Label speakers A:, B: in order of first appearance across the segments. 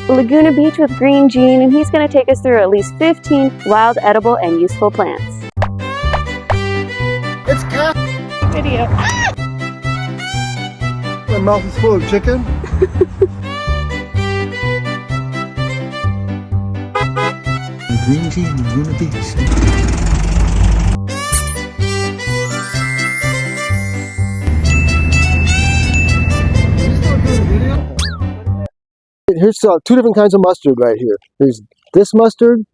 A: Laguna Beach with Green Jean, and he's going to take us through at least 15 wild, edible, and useful plants.
B: It's cat
A: Video.
B: My mouth is full of chicken.
C: Green Jean, Laguna Beach.
B: Here's two different kinds of mustard right here. There's this mustard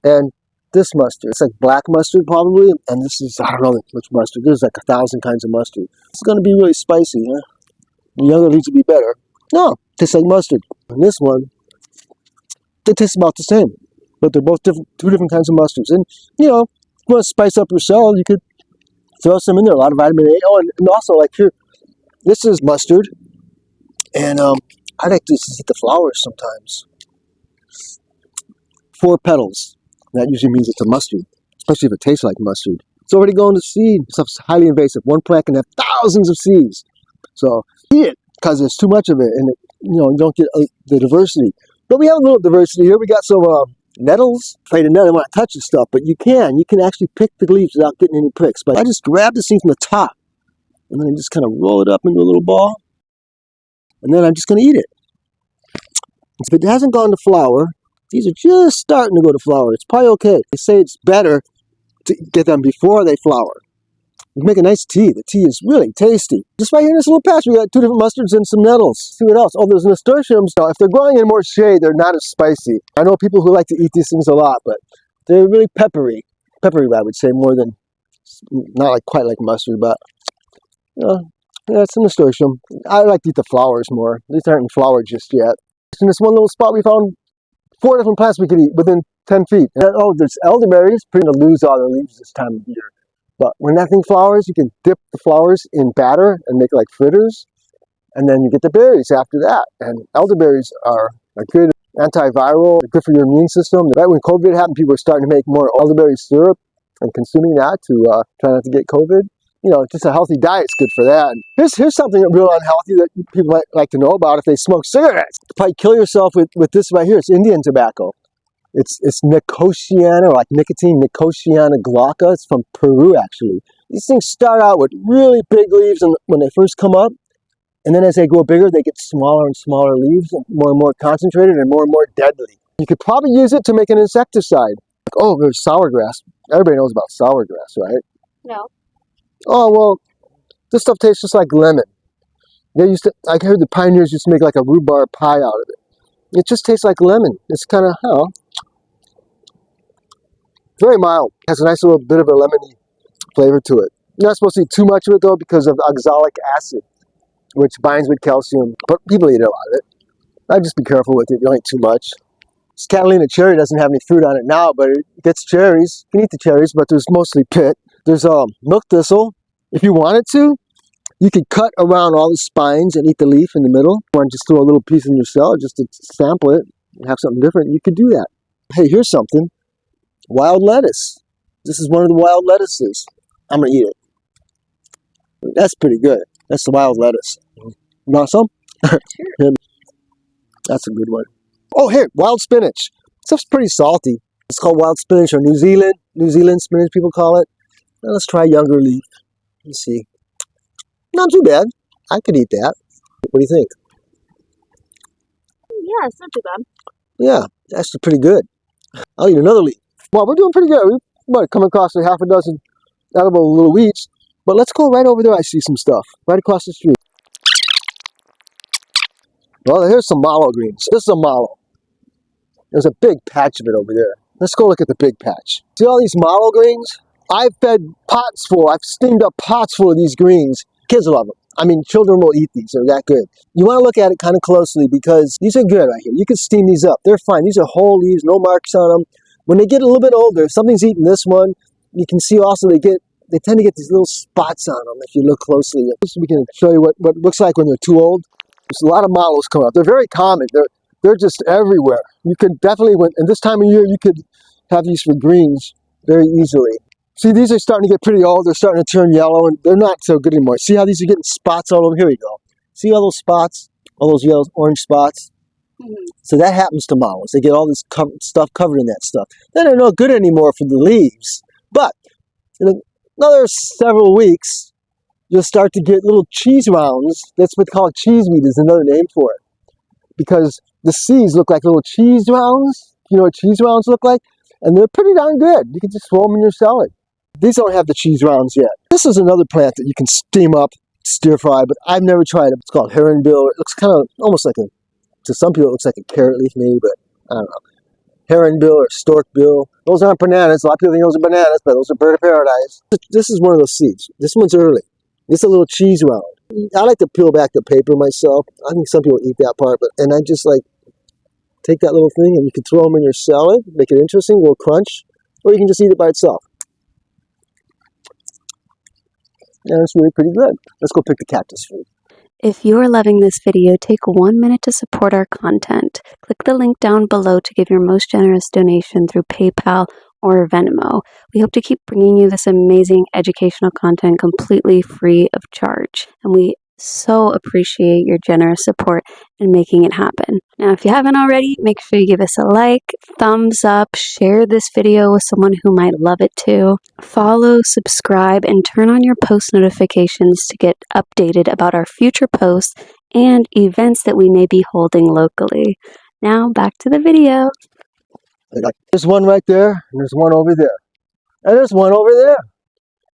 B: and this mustard. It's like black mustard probably, and this is, I don't know which mustard. There's like 1,000 kinds of mustard. It's going to be really spicy, huh? The other needs to be better. No, tastes like mustard. And this one, they taste about the same, but they're both different, two different kinds of mustards. And, you know, if you want to spice up your salad, you could throw some in there, a lot of vitamin A. Oh, and also, like here, this is mustard, and I like to eat the flowers sometimes. 4 petals. That usually means it's a mustard, especially if it tastes like mustard. It's already going to seed. It's highly invasive. One plant can have thousands of seeds. So eat it because there's too much of it, and you don't get the diversity. But we have a little diversity here. We got some nettles. Afraid of nettle, I want to touch this stuff, but you can actually pick the leaves without getting any pricks. But I just grab the seed from the top, and then I just kind of roll it up into a little ball, and then I'm just going to eat it. If it hasn't gone to flower, these are just starting to go to flower. It's probably okay. They say it's better to get them before they flower. You make a nice tea. The tea is really tasty. Just right here in this little patch, we got 2 different mustards and some nettles. See what else? Oh, there's nasturtiums. Now, if they're growing in more shade, they're not as spicy. I know people who like to eat these things a lot, but they're really peppery. Peppery, I would say, more than, not like quite like mustard, but yeah, it's a nasturtium. I like to eat the flowers more. These aren't in flower just yet. In this one little spot, we found 4 different plants we could eat within 10 feet. And, oh, there's elderberries. Pretty to lose all their leaves this time of year. But when that thing flowers, you can dip the flowers in batter and make like fritters. And then you get the berries after that. And elderberries are a good antiviral, good for your immune system. Right when COVID happened, people were starting to make more elderberry syrup and consuming that to try not to get COVID. You know, just a healthy diet's good for that. Here's something real unhealthy that people might like to know about if they smoke cigarettes. You probably kill yourself with this right here. It's Indian tobacco. It's Nicotiana, like nicotine, Nicotiana glauca. It's from Peru, actually. These things start out with really big leaves when they first come up, and then as they grow bigger, they get smaller and smaller leaves, and more concentrated and more deadly. You could probably use it to make an insecticide. Oh, there's sour grass. Everybody knows about sour grass, right?
A: No.
B: Oh, well, this stuff tastes just like lemon. I heard the pioneers used to make like a rhubarb pie out of it. It just tastes like lemon. It's kind of, very mild. Has a nice little bit of a lemony flavor to it. You're not supposed to eat too much of it, though, because of oxalic acid, which binds with calcium. But people eat a lot of it. I'd just be careful with it. You don't eat too much. This Catalina cherry doesn't have any fruit on it now, but it gets cherries. You can eat the cherries, but there's mostly pit. There's milk thistle. If you wanted to, you could cut around all the spines and eat the leaf in the middle. Or just throw a little piece in your salad just to sample it and have something different. You could do that. Hey, here's something. Wild lettuce. This is one of the wild lettuces. I'm going to eat it. That's pretty good. That's the wild lettuce. You want some?
A: Sure.
B: That's a good one. Oh, here, wild spinach. Stuff's pretty salty. It's called wild spinach, or New Zealand spinach, people call it. Now let's try younger leaf. Let's see. Not too bad. I could eat that. What do you think?
A: Yeah, it's not too bad.
B: Yeah, that's pretty good. I'll eat another leaf. Well, we're doing pretty good. We might come across a half a dozen edible little weeds. But let's go right over there. I see some stuff right across the street. Well, here's some mallow greens. This is a mallow. There's a big patch of it over there. Let's go look at the big patch. See all these mallow greens? I've fed pots full. I've steamed up pots full of these greens. Kids love them. I mean, children will eat these. They're that good. You want to look at it kind of closely because these are good right here. You can steam these up. They're fine. These are whole leaves, no marks on them. When they get a little bit older, if something's eating this one, you can see also they tend to get these little spots on them if you look closely. We can show you what it looks like when they're too old. There's a lot of mallows coming up. They're very common. They're just everywhere. You could definitely, and this time of year, you could have these for greens very easily. See, these are starting to get pretty old. They're starting to turn yellow, and they're not so good anymore. See how these are getting spots all over? Here we go. See all those spots? All those yellow, orange spots? So that happens to mallows. They get all this stuff covered in that stuff. Then they're no good anymore for the leaves. But in another several weeks, you'll start to get little cheese rounds. That's what they call cheeseweed, is another name for it. Because the seeds look like little cheese rounds. You know what cheese rounds look like? And they're pretty darn good. You can just throw them in your salad. These don't have the cheese rounds yet. This is another plant that you can steam up, stir fry, but I've never tried it. It's called herringbill. It looks kind of almost like to some people it looks like a carrot leaf maybe, but I don't know. Herringbill or storkbill. Those aren't bananas. A lot of people think those are bananas, but those are bird of paradise. This is one of those seeds. This one's early. This is a little cheese round. I like to peel back the paper myself. I think some people eat that part, and I just like take that little thing and you can throw them in your salad, make it interesting, a little crunch, or you can just eat it by itself. Yeah, it's really pretty good. Let's go pick the cactus fruit.
A: If you are loving this video, take 1 minute to support our content. Click the link down below to give your most generous donation through PayPal or Venmo. We hope to keep bringing you this amazing educational content completely free of charge. And we so appreciate your generous support in making it happen. Now, if you haven't already, make sure you give us a like, thumbs up, share this video with someone who might love it too. Follow, subscribe, and turn on your post notifications to get updated about our future posts and events that we may be holding locally. Now, back to the video.
B: There's one right there, and there's one over there. And there's one over there.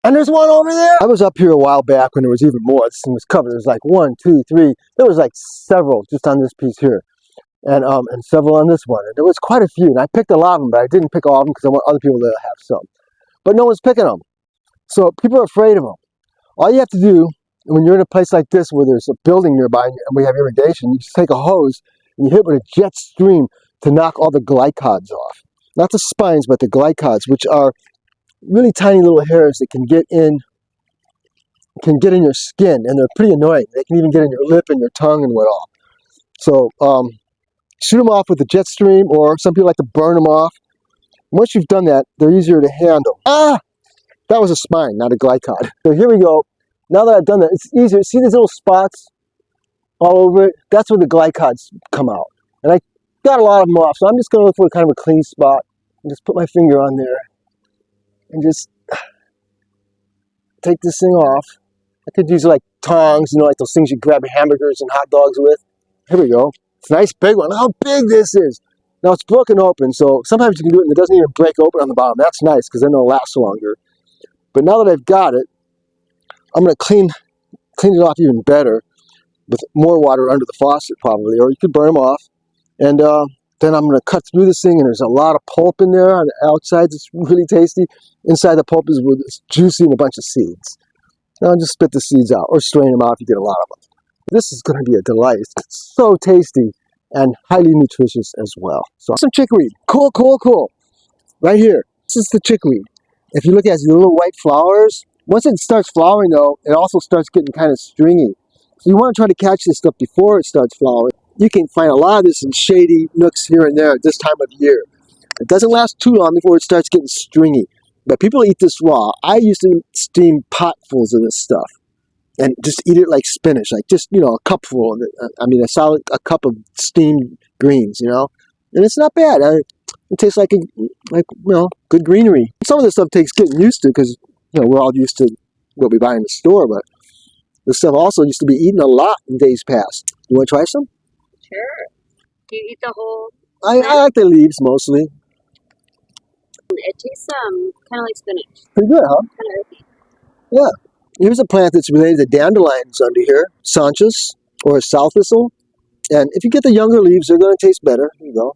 B: And there's one over there. I was up here a while back when there was even more. This thing was covered. There was like 1, 2, 3. There was like several just on this piece here. And several on this one. And there was quite a few. And I picked a lot of them, but I didn't pick all of them because I want other people to have some. But no one's picking them. So people are afraid of them. All you have to do, when you're in a place like this where there's a building nearby and we have irrigation, you just take a hose and you hit it with a jet stream to knock all the glycods off. Not the spines, but the glycods, which are really tiny little hairs that can get in your skin, and they're pretty annoying. They can even get in your lip and your tongue and what all. So shoot them off with a jet stream, or some people like to burn them off. Once you've done that, they're easier to handle. Ah, that was a spine, not a glycod. So here we go. Now that I've done that, it's easier. See these little spots all over it? That's where the glycods come out. And I got a lot of them off, so I'm just going to look for kind of a clean spot and just put my finger on there and just take this thing off. I could use like tongs, you know, like those things you grab hamburgers and hot dogs with. Here we go. It's a nice big one. Look how big this is. Now it's broken open, so sometimes you can do it and it doesn't even break open on the bottom. That's nice because then it'll last longer. But now that I've got it, I'm going to clean it off even better with more water under the faucet probably, or you could burn them off. And then I'm going to cut through this thing, and there's a lot of pulp in there on the outside. It's really tasty. Inside the pulp is it's juicy and a bunch of seeds. Now just spit the seeds out, or strain them out if you get a lot of them. This is going to be a delight. It's so tasty and highly nutritious as well. So some chickweed. Cool, cool, cool. Right here. This is the chickweed. If you look at the little white flowers, once it starts flowering though, it also starts getting kind of stringy. So you want to try to catch this stuff before it starts flowering. You can find a lot of this in shady nooks here and there at this time of year. It doesn't last too long before it starts getting stringy. But people eat this raw. I used to steam potfuls of this stuff and just eat it like spinach, like just, you know, a cupful of it. I mean, a cup of steamed greens, you know. And it's not bad. It tastes like good greenery. Some of this stuff takes getting used to because, you know, we're all used to what we buy in the store. But this stuff also used to be eaten a lot in days past. You want to try some?
A: Sure. Do you eat the whole?
B: I like the leaves mostly.
A: It tastes kind of like spinach.
B: Pretty good, huh?
A: Kind of earthy.
B: Yeah. Here's a plant that's related to dandelions under here, Saunchus or a sow thistle. And if you get the younger leaves, they're going to taste better. Here you go.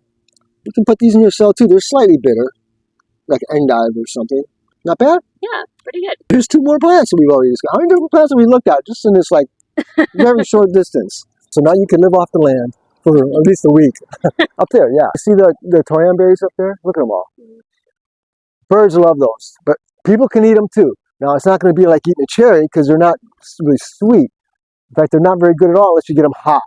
B: You can put these in your salad too. They're slightly bitter, like endive or something. Not bad.
A: Yeah, pretty good.
B: Here's 2 more plants that we've already discussed. How many different plants have we looked at just in this like very short distance? So now you can live off the land for at least a week. Up there, yeah. See the toyon berries up there? Look at them all. Birds love those, but people can eat them too. Now, it's not going to be like eating a cherry because they're not really sweet. In fact, they're not very good at all unless you get them hot.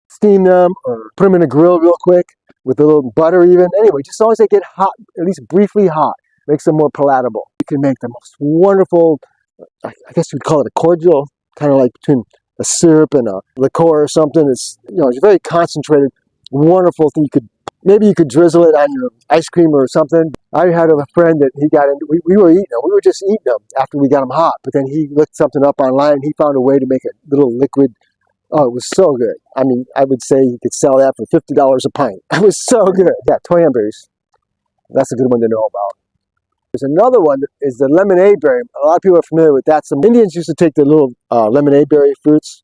B: Steam them or put them in a grill real quick with a little butter even. Anyway, just as long as they get hot, at least briefly hot, makes them more palatable. You can make the most wonderful, I guess you'd call it a cordial, kind of like between a syrup and a liqueur or something. It's, you know, it's very concentrated, wonderful thing. Maybe you could drizzle it on your ice cream or something. I had a friend that he got into. We were eating them. We were just eating them after we got them hot. But then he looked something up online. And he found a way to make a little liquid. Oh, it was so good. I mean, I would say you could sell that for $50 a pint. It was so good. Yeah, cranberries. That's a good one to know about. There's another one is the lemonade berry. A lot of people are familiar with that. Some Indians used to take the little lemonade berry fruits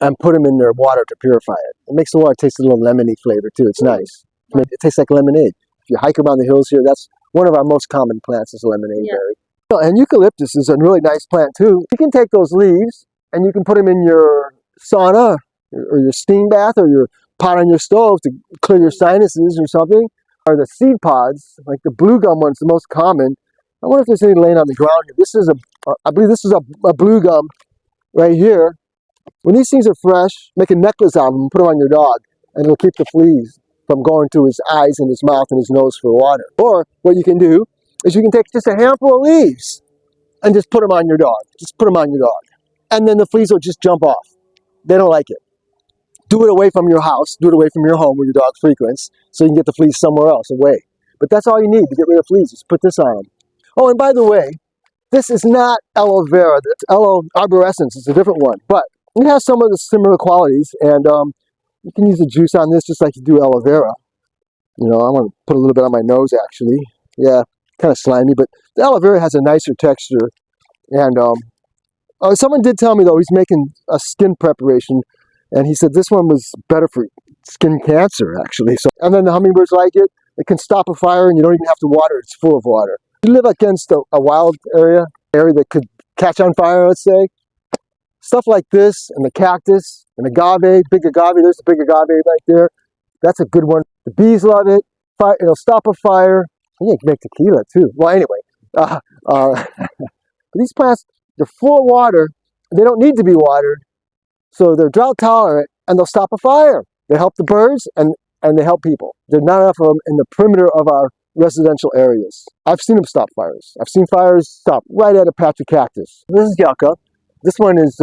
B: and put them in their water to purify it. It makes the water taste a little lemony flavor too. It's nice. I mean, it tastes like lemonade. If you hike around the hills here, that's one of our most common plants is lemonade berry. And eucalyptus is a really nice plant too. You can take those leaves and you can put them in your sauna or your steam bath or your pot on your stove to clear your sinuses or something. Or the seed pods, like the blue gum one's the most common. I wonder if there's any laying on the ground here. This is I believe this is a blue gum right here. When these things are fresh, make a necklace out of them and put them on your dog, and it'll keep the fleas from going to his eyes and his mouth and his nose for water. Or what you can do is you can take just a handful of leaves and just put them on your dog. Just put them on your dog. And then the fleas will just jump off. They don't like it. Do it away from your house. Do it away from your home where your dog frequents so you can get the fleas somewhere else away. But that's all you need to get rid of fleas. Just put this on them. Oh, and by the way, this is not aloe vera. It's aloe arborescens. It's a different one. But it has some of the similar qualities. And you can use the juice on this just like you do aloe vera. You know, I want to put a little bit on my nose, actually. Yeah, kind of slimy. But the aloe vera has a nicer texture. And someone did tell me, though, he's making a skin preparation. And he said this one was better for skin cancer, actually. So, and then the hummingbirds like it. It can stop a fire, and you don't even have to water it. It's full of water. You live against a wild area that could catch on fire, let's say. Stuff like this, and the cactus, and agave, big agave. There's a big agave right there. That's a good one. The bees love it. It'll stop a fire. Yeah, you can make tequila, too. Well, anyway. These plants, they're full of water. They don't need to be watered. So they're drought tolerant, and they'll stop a fire. They help the birds, and they help people. There's not enough of them in the perimeter of our residential areas. I've seen them stop fires. I've seen fires stop right at a patch of cactus. This is yucca. This one is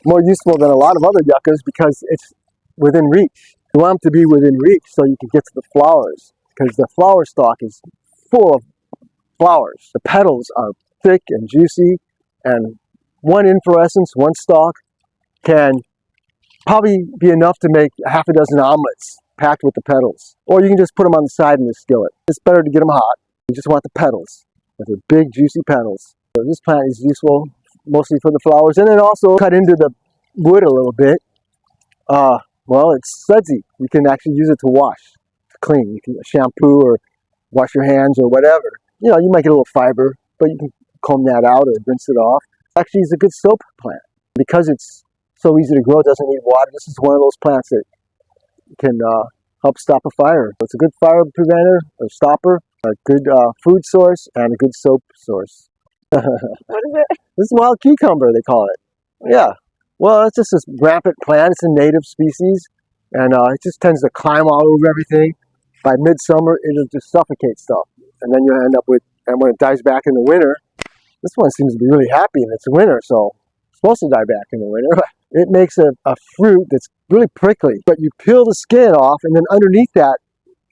B: more useful than a lot of other yuccas because it's within reach. You want them to be within reach so you can get to the flowers because the flower stalk is full of flowers. The petals are thick and juicy, and one inflorescence, one stalk, can probably be enough to make half a dozen omelets packed with the petals. Or you can just put them on the side in the skillet. It's better to get them hot. You just want the petals, with the big juicy petals. So this plant is useful mostly for the flowers, and then also cut into the wood a little bit. Well, it's sudsy. You can actually use it to wash, to clean. You can shampoo or wash your hands or whatever. You know, you might get a little fiber, but you can comb that out or rinse it off. Actually, it's a good soap plant because it's so easy to grow. It doesn't need water. This is one of those plants that can help stop a fire. It's a good fire preventer or stopper, a good food source, and a good soap source.
D: What is it?
B: This is wild cucumber, they call it. Yeah. Well, it's just this rampant plant. It's a native species, and it just tends to climb all over everything. By midsummer, it'll just suffocate stuff, and then you end up with, and when it dies back in the winter, this one seems to be really happy in its winter, so it's supposed to die back in the winter. It makes a fruit that's really prickly, but you peel the skin off, and then underneath that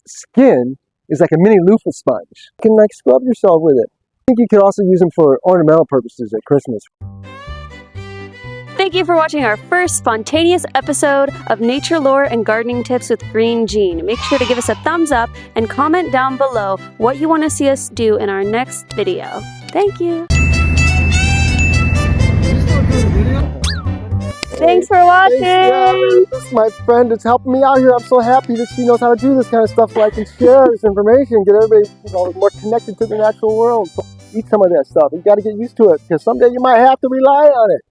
B: skin is like a mini loofah sponge. You can like scrub yourself with it. I think you could also use them for ornamental purposes at Christmas.
A: Thank you for watching our first spontaneous episode of Nature Lore and Gardening Tips with Green Jean. Make sure to give us a thumbs up and comment down below what you want to see us do in our next video. Thank you.
D: Thanks for watching.
B: This is my friend that's helping me out here. I'm so happy that she knows how to do this kind of stuff so I can share this information, get everybody more connected to the natural world. So eat some of that stuff. You got to get used to it because someday you might have to rely on it.